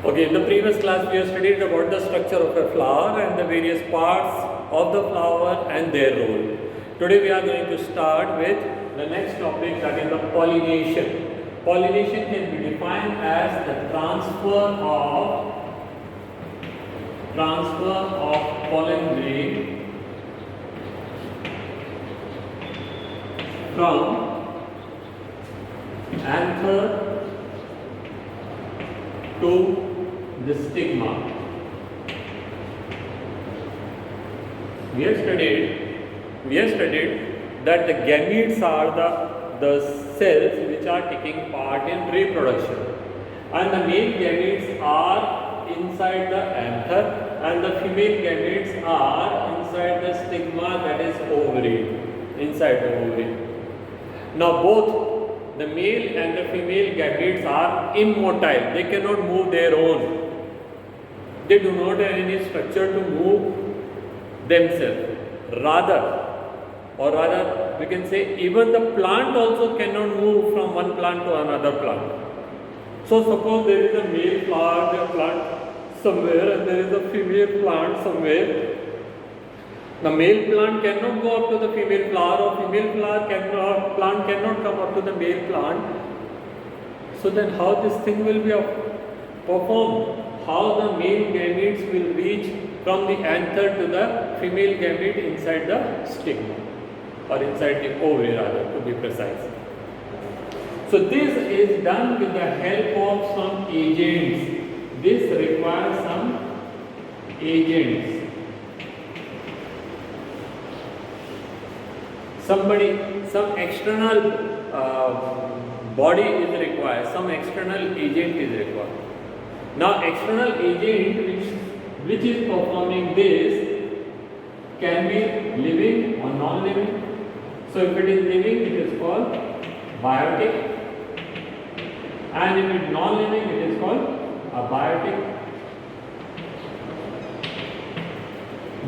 Okay, in the previous class we have studied about the structure of a flower and the various parts of the flower and their role. Today we are going to start with the next topic, that is the pollination. Pollination can be defined as the transfer of pollen grain from anther to the stigma. We have studied that the gametes are the cells which are taking part in reproduction, and the male gametes are inside the anther and the female gametes are inside the stigma, that is ovary, inside the ovary. Now both the male and the female gametes are immotile, they cannot move their own. They do not have any structure to move themselves. Rather we can say even the plant also cannot move from one plant to another plant. So suppose there is a male plant somewhere and there is a female plant somewhere. The male plant cannot go up to the female flower, or female plant cannot come up to the male plant. So then how this thing will be performed? How the male gametes will reach from the anther to the female gamete inside the stigma, or inside the ovary rather, to be precise. So this is done with the help of some agents. This requires some agents. Some external body is required, some external agent is required. Now external agent which is performing this can be living or non-living. So if it is living, it is called biotic, and if it is non-living, it is called abiotic.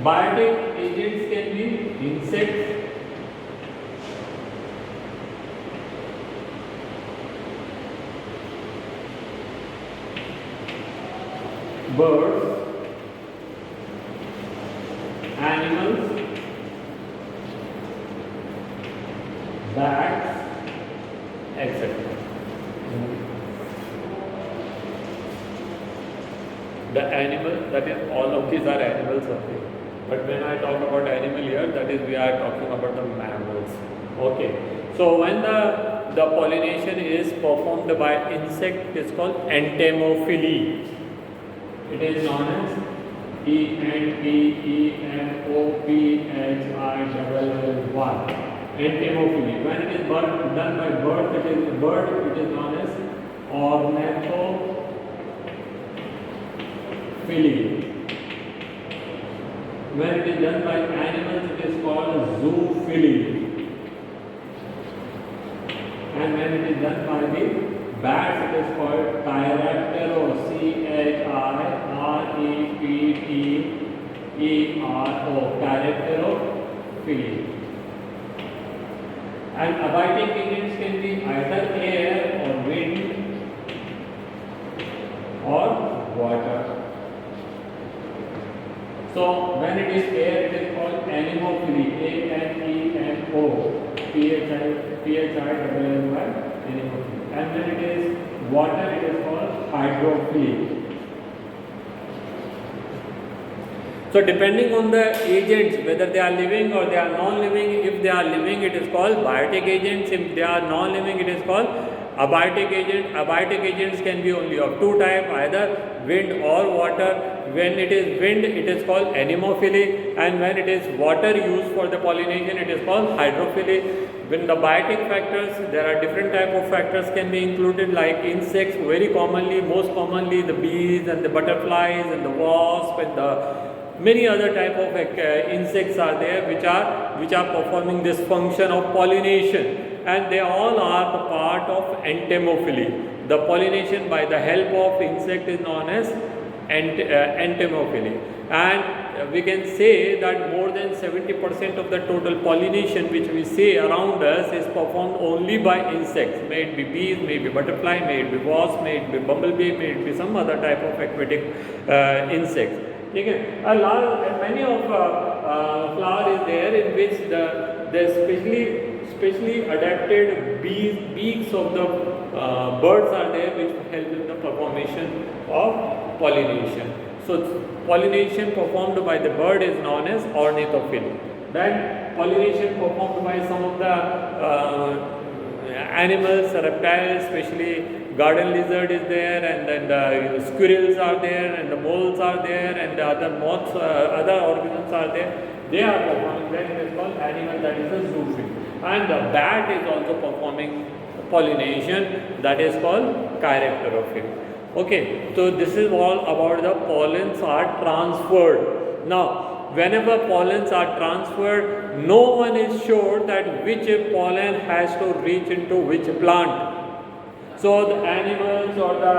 Biotic agents can be insects, birds, animals, bats, etc. The animal, that is, all of these are animals only. But when I talk about animal here, that is, we are talking about the mammals. Okay. So when the pollination is performed by insect, it is called entomophily. It is known as entomophily. Entomophily. When it is done by bird, it is known as ornithophily. When it is done by animals, it is called zoophily. And when it is done by the bats, it is called Chiroptero, Chiroptero, Chiropterophily. And abiotic agents can be either air or wind or water. So when it is air, it is called anemophily, anemophily, anemophily. And when it is water, it is called hydrophily. So depending on the agents, whether they are living or they are non-living, if they are living, it is called biotic agents. If they are non-living, it is called abiotic agent. Abiotic agents can be only of two types, either wind or water. When it is wind, it is called anemophily, and when it is water used for the pollination, it is called hydrophily. When the biotic factors, there are different type of factors can be included, like insects, most commonly the bees and the butterflies and the wasp and the many other type of insects are there which are performing this function of pollination, and they all are the part of entomophily. The pollination by the help of insect is known as entomophily. and we can say that more than 70% of the total pollination which we see around us is performed only by insects. May it be bees, may it be butterfly, may it be wasp, may it be bumblebee, may it be some other type of aquatic insects. Okay. Many of flower is there in which the specially adapted beaks of the birds are there which help in the formation of pollination. So pollination performed by the bird is known as ornithophily. Then pollination performed by some of the animals, reptiles, especially garden lizard is there, and then the squirrels are there, and the moles are there, and the other moths, other organisms are there. They are performing. Then it is called animal, that is a zoophil. And the bat is also performing pollination, that is called chiropterophil. Okay, so this is all about the pollens are transferred. Now, whenever pollens are transferred, no one is sure that which pollen has to reach into which plant. So the animals or the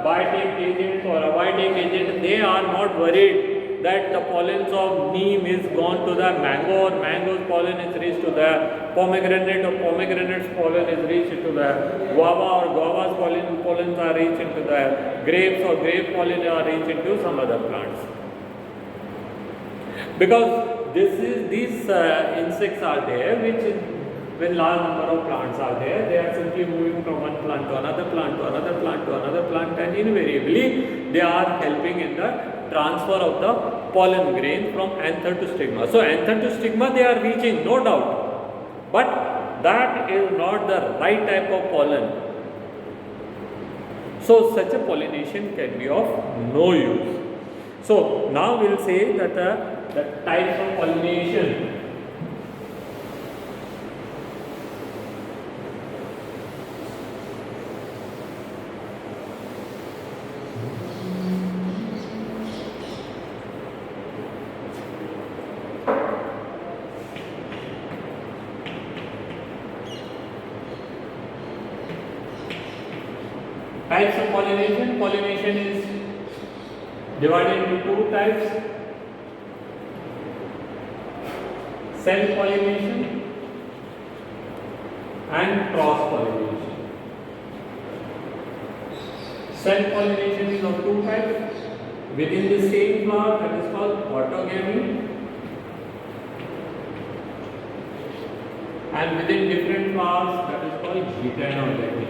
biotic agents or avoiding agent, they are not worried that the pollens of neem is gone to the mango, or mango's pollen is reached to the pomegranate, or pomegranate's pollen is reached to the guava, or guava's pollens are reached into the grapes, or grape pollen are reached into some other plants. Because these insects are there which when large number of plants are there, they are simply moving from one plant to another plant to another plant to another plant, and invariably they are helping in the transfer of the pollen grain from anther to stigma. So anther to stigma they are reaching, no doubt, but that is not the right type of pollen. So such a pollination can be of no use. So now we will say that the types of pollination. Types of pollination. Pollination is divided into two types: self-pollination and cross-pollination. Self-pollination is of two types. Within the same flower, that is called autogamy, and within different flowers, that is called heterogamy.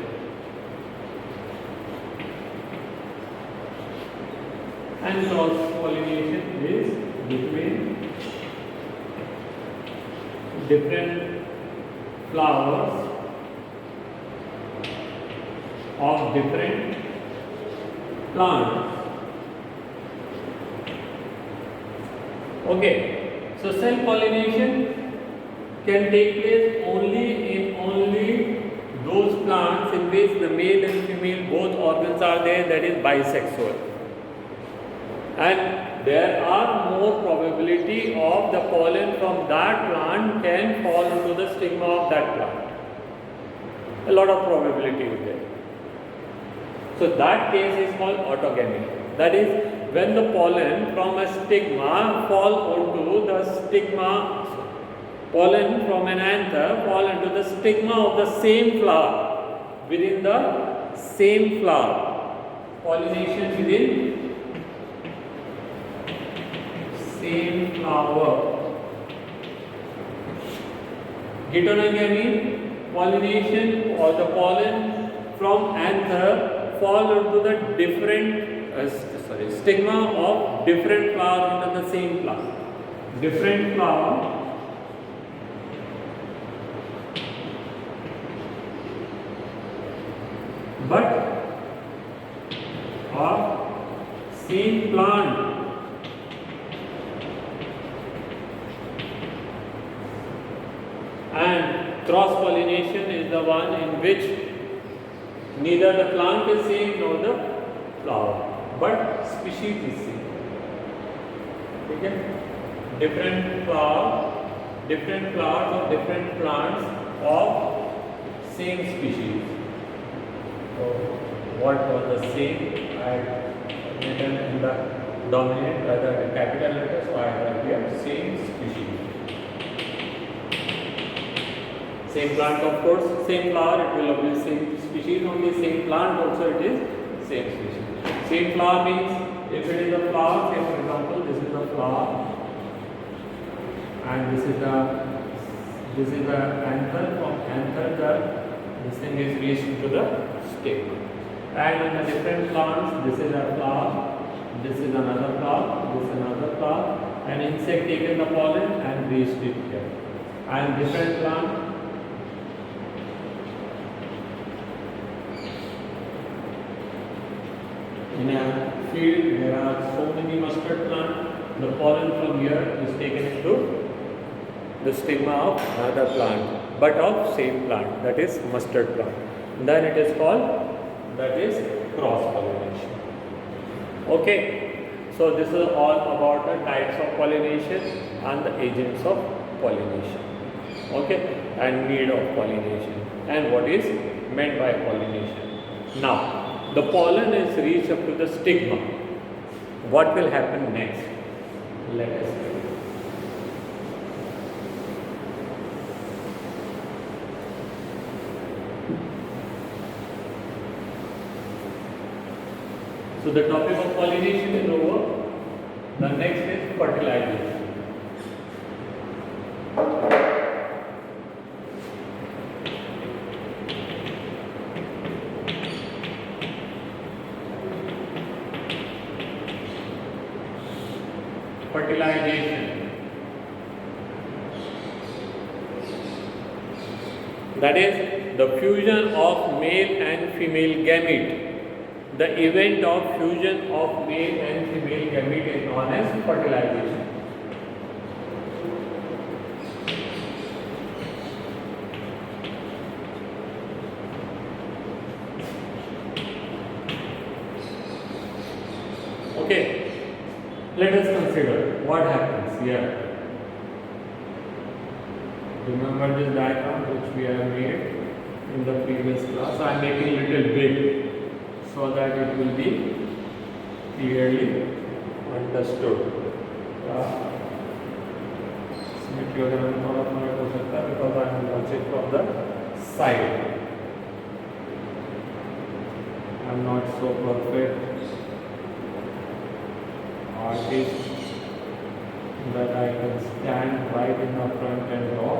And cross-pollination is between different flowers of different plants. Okay, so self-pollination can take place only those plants in which the male and female both organs are there, that is bisexual. And there are more probability of the pollen from that plant can fall into the stigma of that plant. A lot of probability is there. So that case is called autogamy. That is when the pollen from a stigma fall onto the stigma, pollen from an anther fall into the stigma of the same flower, within the same flower. Pollination within same flower. Heterogamy, pollination or the pollen from anther fall into the different stigma of different flower under the same flower. Different flower but of same plant. And cross-pollination is the one in which neither the plant is same nor the flower, but species is same. Okay? Different flowers of different plants of same species. So what was the same I had written in the dominated by the capital letters, so I write here same species. Same plant, of course, same flower, it will be same species, only same plant also it is same species. Same flower means if it is a flower, say for example, this is a flower and this is the anther, from anther this thing is reached to the stigma. And in the different plants, this is a flower, this is another flower, this is another flower, an insect taken the pollen and reached it here. And different plant, in a field there are so many mustard plants, the pollen from here is taken into the stigma of another plant, but of same plant, that is mustard plant. Then it is called, that is cross pollination. Okay, so this is all about the types of pollination and the agents of pollination. Okay, and need of pollination and what is meant by pollination. Now, the pollen is reached up to the stigma. What will happen next? Let us see. So the topic of pollination is over. The next is fertilization. Fertilization. That is the fusion of male and female gamete. The event of fusion of male and female gamete is known as fertilization. Okay, let us consider what happens here. Remember this diagram which we have made in the previous class. I am making little big so that it will be clearly understood. Because I am watching from the side. I am not so perfect artist that I can stand right in the front and draw.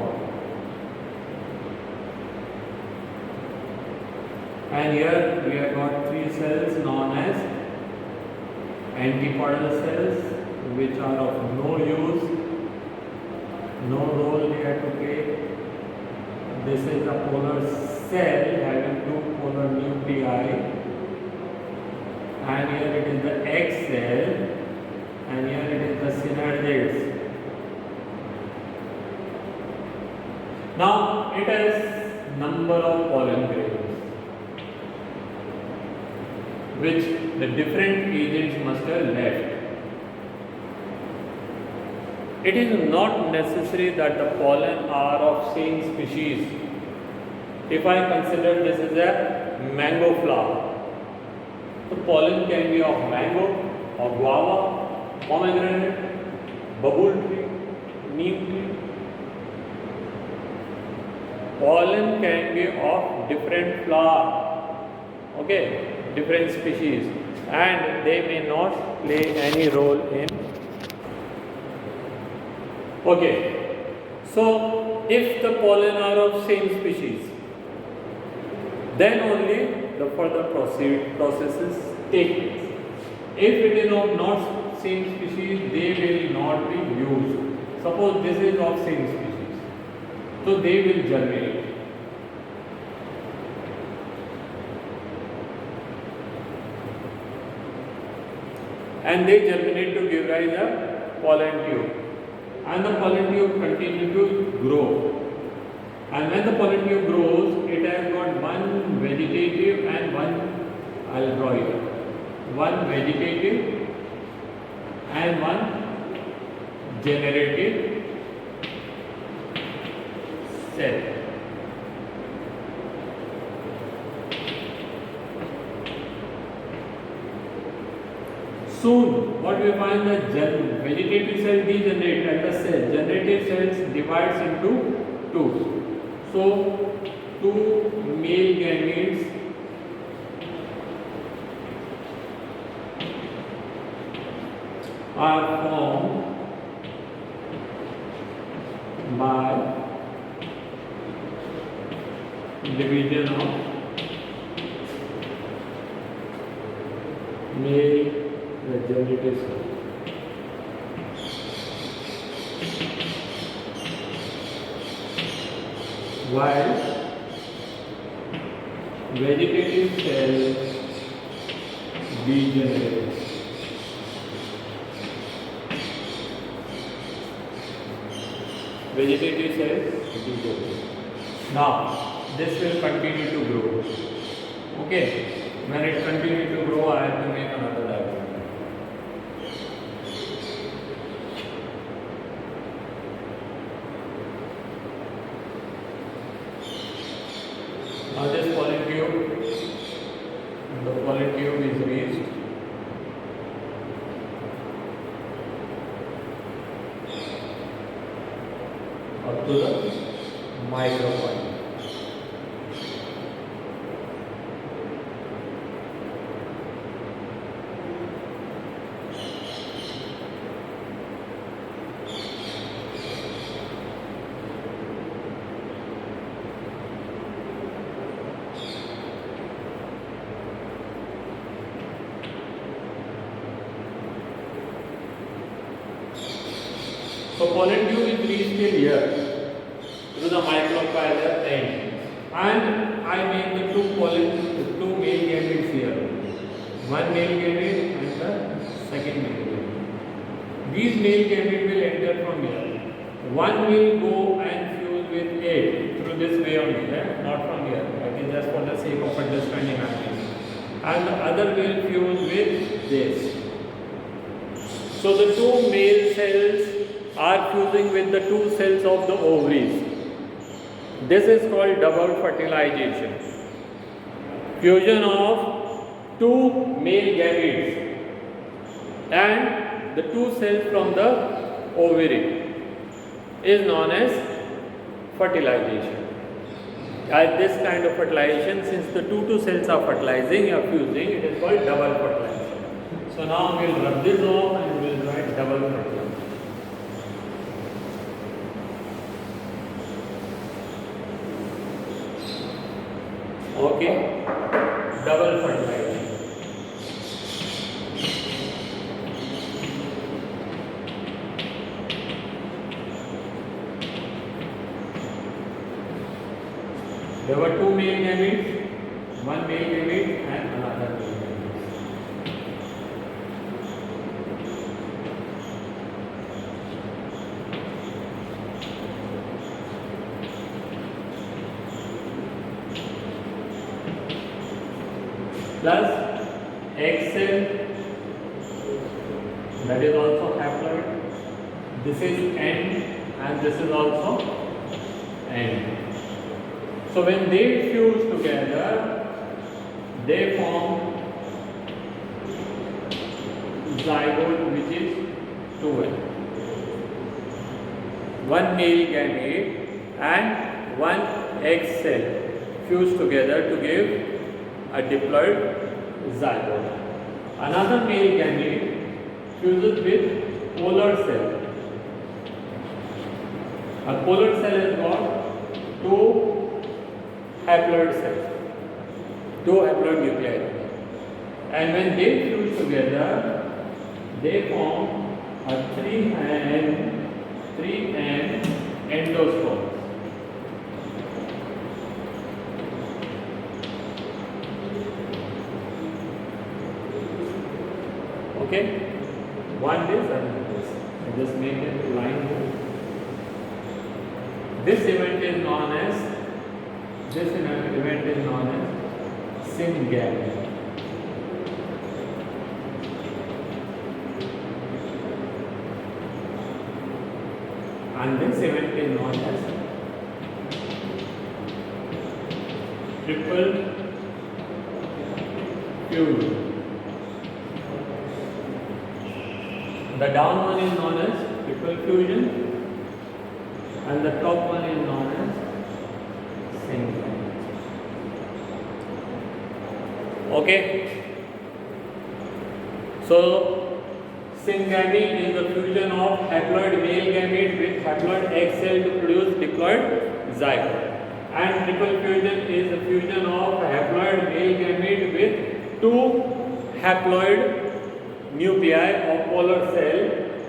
And here we have got three cells known as antipodal cells, which are of no use, no role they have to play. This is a polar cell having two polar nuclei, and here it is the egg cell, and here it is the synergids. Now it has number of pollen grains, which the different agents must have left. It is not necessary that the pollen are of same species. If I consider this is a mango flower, the pollen can be of mango, or guava, pomegranate, bubble tree, neem tree. Pollen can be of different flower, okay, different species, and they may not play any role in. Okay, so if the pollen are of same species, then only the further processes take place. If it is of not same species, they will not be used. Suppose this is of same species, so they will germinate. And they germinate to give rise a pollen tube. And the pollen tube continue to grow. And when the pollen tube grows, it has got one vegetative and one alveolar. One vegetative and one generative cell. Soon, what we find that vegetative cell degenerate and the cell, generative cells divides into two. So, two male gametes are formed by division of male generative cell. While vegetative cell degenerates. Vegetative cells degenerate. Now, this will continue to grow. Okay. When it continues to grow, I have to make another diagram. Now this polytube, the polytube is reached. Up to the micropolyp. So polytube is reached till here to the micropolyp end, and I make the two male gametes here. One male gamete and the second male gamete. These male gametes will enter from here. One will go and fuse with egg through this way only, not from here. That is just for the sake of understanding only. And the other will fuse with this. So the two male cells are fusing with the two cells of the ovaries. This is called double fertilization. Fusion of two male gametes and the two cells from the ovary is known as fertilization. At this kind of fertilization, since the two cells are fertilizing or fusing, it is called double fertilization. So now we will rub this off and we will write double fertilization. Okay, double fertilization. There were two male gametes, one male gamete and another male gamete. Plus egg cell, that is also haploid. This is end and this is also end. So when they fuse together, they form zygote, which is 2N. One male gamete and one egg cell fuse together to give a diploid zygote. Another male gamete fuses with polar cell. A polar cell has got two haploid cells, two haploid nuclei, and when they fuse together, they form a 3N endosperm. Okay, one this and this. I just make a line here. This event is known as syngamy. And this event is known as triple fusion. The down one is known as triple fusion and the top one is known as single. Okay. So syngamy is the fusion of haploid male gamete with haploid egg cell to produce diploid zygote. And triple fusion is the fusion of haploid male gamete with two haploid nuclei of polar cell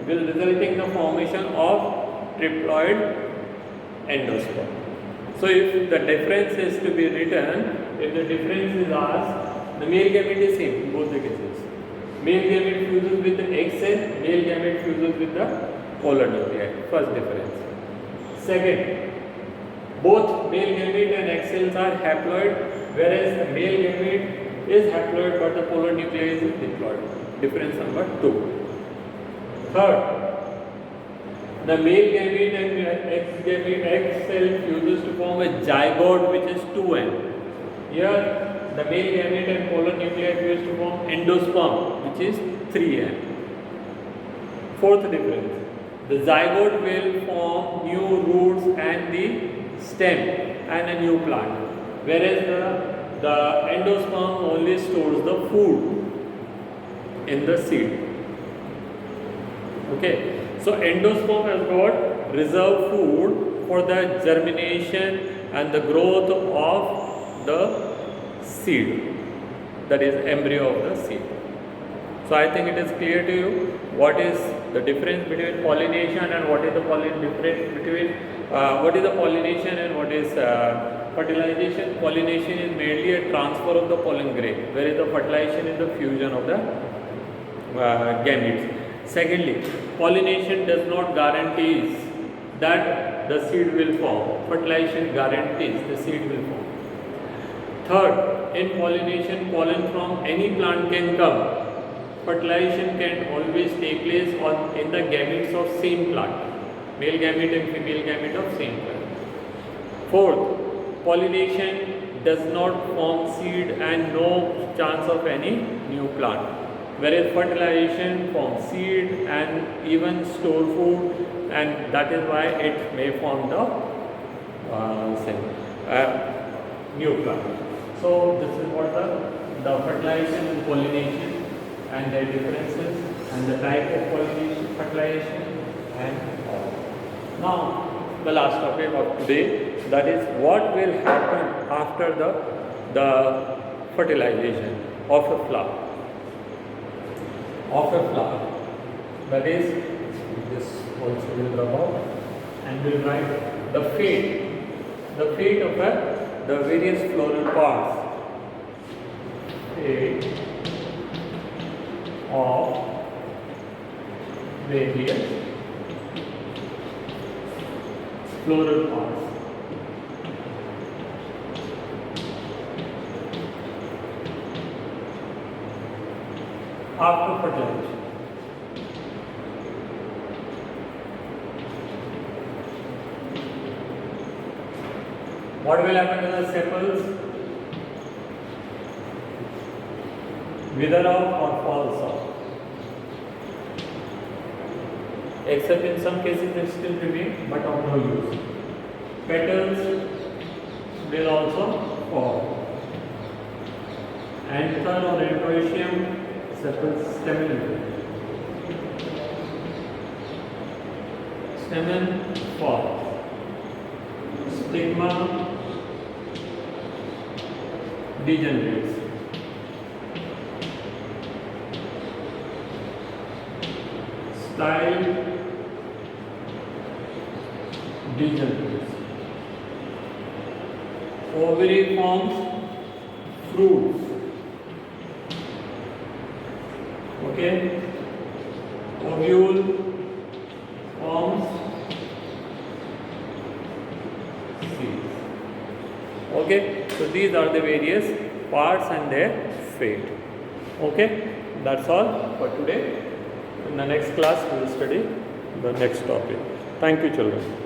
will resulting in the formation of triploid endosperm. So if the difference is to be written, if the difference is asked, the male gamete is same in both the cases. Male gamete fuses with the egg cell, male gamete fuses with the polar nuclei. First difference. Second, both male gamete and egg cells are haploid, whereas the male gamete is haploid but the polar nuclei is diploid. Difference number 2. Third, the male gamete and egg cell fuses to form a zygote which is 2n. Here, the male gamete and polar nuclei fuse to form endosperm which is 3n. Fourth difference, the zygote will form new roots and the stem and a new plant, whereas the endosperm only stores the food in the seed. Okay, so endosperm has got reserved food for the germination and the growth of the seed, that is embryo of the seed. So I think it is clear to you what is the difference between pollination and what is the pollination and what is fertilization. Pollination is mainly a transfer of the pollen grain, whereas the fertilization is the fusion of the gametes. Secondly, pollination does not guarantees that the seed will form. Fertilization guarantees the seed will form. Third, in pollination, pollen from any plant can come. Fertilization can always take place in the gametes of same plant, male gamete and female gamete of same plant. Fourth, pollination does not form seed and no chance of any new plant, whereas fertilization forms seed and even store food, and that is why it may form the new plant. So this is what the fertilization and pollination and their differences and the type of pollination, fertilization and all. Now the last topic of today, that is what will happen after the fertilization of a flower. That is, this also will rub out and will write the fate of the various floral parts. Fate of various floral parts. After fertilization. What will happen to the sepals? Wither off or falls off. Except in some cases they still remain but of no use. Petals will also fall. Anther or endoecium, sepals, stamen falls. Stigma degenerates. Style degenerates. Ovary forms fruits. Okay. Ovule forms seeds. Okay. So these are the various parts and their fate. Okay. That's all for today. In the next class we will study the next topic. Thank you, children.